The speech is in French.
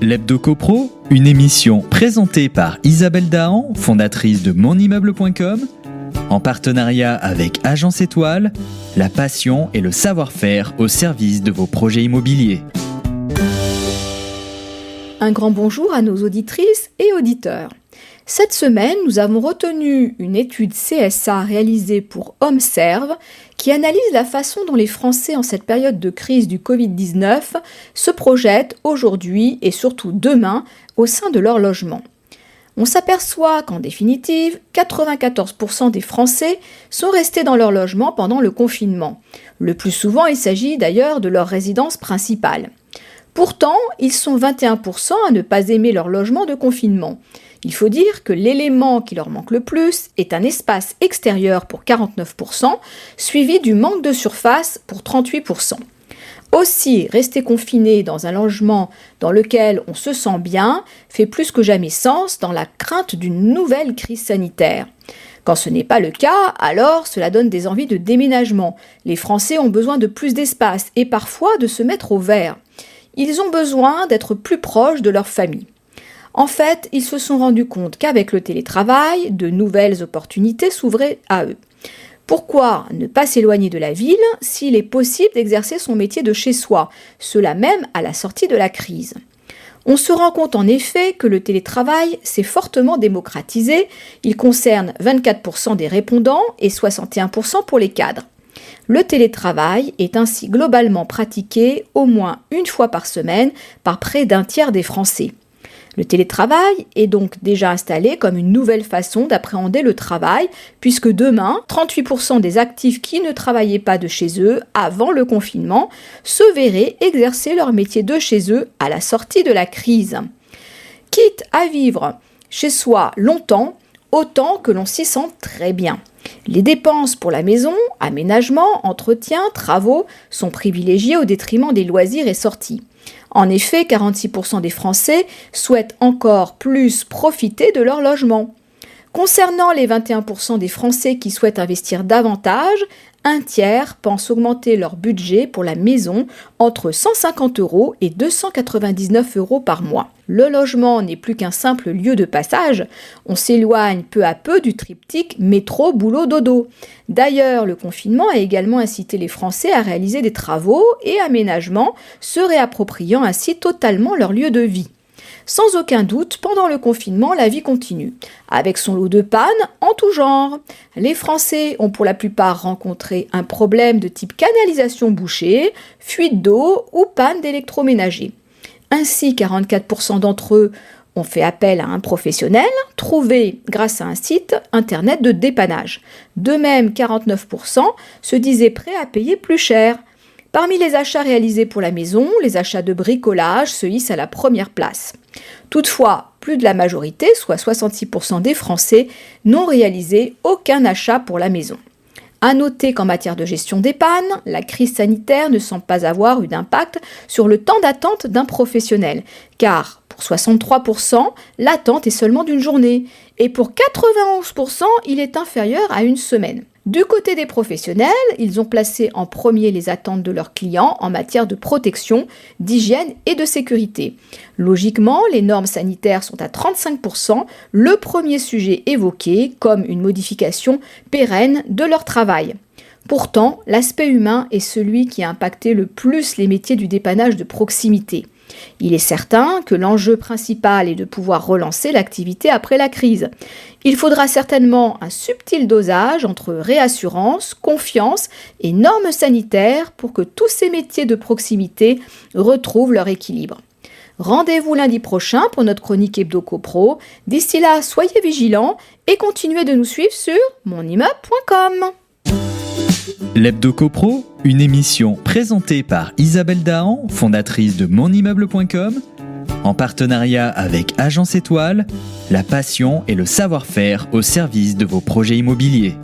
L'Hebdo CoPro, une émission présentée par Isabelle Dahan, fondatrice de monimmeuble.com, en partenariat avec Agence Étoile, la passion et le savoir-faire au service de vos projets immobiliers. Un grand bonjour à nos auditrices et auditeurs. Cette semaine, nous avons retenu une étude CSA réalisée pour HomeServe qui analyse la façon dont les Français en cette période de crise du Covid-19 se projettent aujourd'hui et surtout demain au sein de leur logement. On s'aperçoit qu'en définitive, 94% des Français sont restés dans leur logement pendant le confinement. Le plus souvent, il s'agit d'ailleurs de leur résidence principale. Pourtant, ils sont 21% à ne pas aimer leur logement de confinement. Il faut dire que l'élément qui leur manque le plus est un espace extérieur pour 49%, suivi du manque de surface pour 38%. Aussi, rester confiné dans un logement dans lequel on se sent bien fait plus que jamais sens dans la crainte d'une nouvelle crise sanitaire. Quand ce n'est pas le cas, alors cela donne des envies de déménagement. Les Français ont besoin de plus d'espace et parfois de se mettre au vert. Ils ont besoin d'être plus proches de leur famille. En fait, ils se sont rendus compte qu'avec le télétravail, de nouvelles opportunités s'ouvraient à eux. Pourquoi ne pas s'éloigner de la ville s'il est possible d'exercer son métier de chez soi, cela même à la sortie de la crise ? On se rend compte en effet que le télétravail s'est fortement démocratisé, il concerne 24% des répondants et 61% pour les cadres. Le télétravail est ainsi globalement pratiqué au moins une fois par semaine par près d'un tiers des Français. Le télétravail est donc déjà installé comme une nouvelle façon d'appréhender le travail, puisque demain, 38% des actifs qui ne travaillaient pas de chez eux avant le confinement se verraient exercer leur métier de chez eux à la sortie de la crise. Quitte à vivre chez soi longtemps, autant que l'on s'y sente très bien. Les dépenses pour la maison, aménagement, entretien, travaux sont privilégiées au détriment des loisirs et sorties. En effet, 46% des Français souhaitent encore plus profiter de leur logement. Concernant les 21% des Français qui souhaitent investir davantage, un tiers pense augmenter leur budget pour la maison entre 150 € et 299 € par mois. Le logement n'est plus qu'un simple lieu de passage, on s'éloigne peu à peu du triptyque métro, boulot, dodo. D'ailleurs, le confinement a également incité les Français à réaliser des travaux et aménagements, se réappropriant ainsi totalement leur lieu de vie. Sans aucun doute, pendant le confinement, la vie continue, avec son lot de pannes en tout genre. Les Français ont pour la plupart rencontré un problème de type canalisation bouchée, fuite d'eau ou panne d'électroménager. Ainsi, 44% d'entre eux ont fait appel à un professionnel, trouvé grâce à un site internet de dépannage. De même, 49% se disaient prêts à payer plus cher. Parmi les achats réalisés pour la maison, les achats de bricolage se hissent à la première place. Toutefois, plus de la majorité, soit 66% des Français, n'ont réalisé aucun achat pour la maison. À noter qu'en matière de gestion des pannes, la crise sanitaire ne semble pas avoir eu d'impact sur le temps d'attente d'un professionnel, car pour 63%, l'attente est seulement d'une journée, et pour 91%, il est inférieur à une semaine. Du côté des professionnels, ils ont placé en premier les attentes de leurs clients en matière de protection, d'hygiène et de sécurité. Logiquement, les normes sanitaires sont à 35%, le premier sujet évoqué comme une modification pérenne de leur travail. Pourtant, l'aspect humain est celui qui a impacté le plus les métiers du dépannage de proximité. Il est certain que l'enjeu principal est de pouvoir relancer l'activité après la crise. Il faudra certainement un subtil dosage entre réassurance, confiance et normes sanitaires pour que tous ces métiers de proximité retrouvent leur équilibre. Rendez-vous lundi prochain pour notre chronique Hebdo CoPro. D'ici là, soyez vigilants et continuez de nous suivre sur monimmeuble.com. L'Hebdo CoPro, une émission présentée par Isabelle Dahan, fondatrice de monimmeuble.com, en partenariat avec Agence Étoile, la passion et le savoir-faire au service de vos projets immobiliers.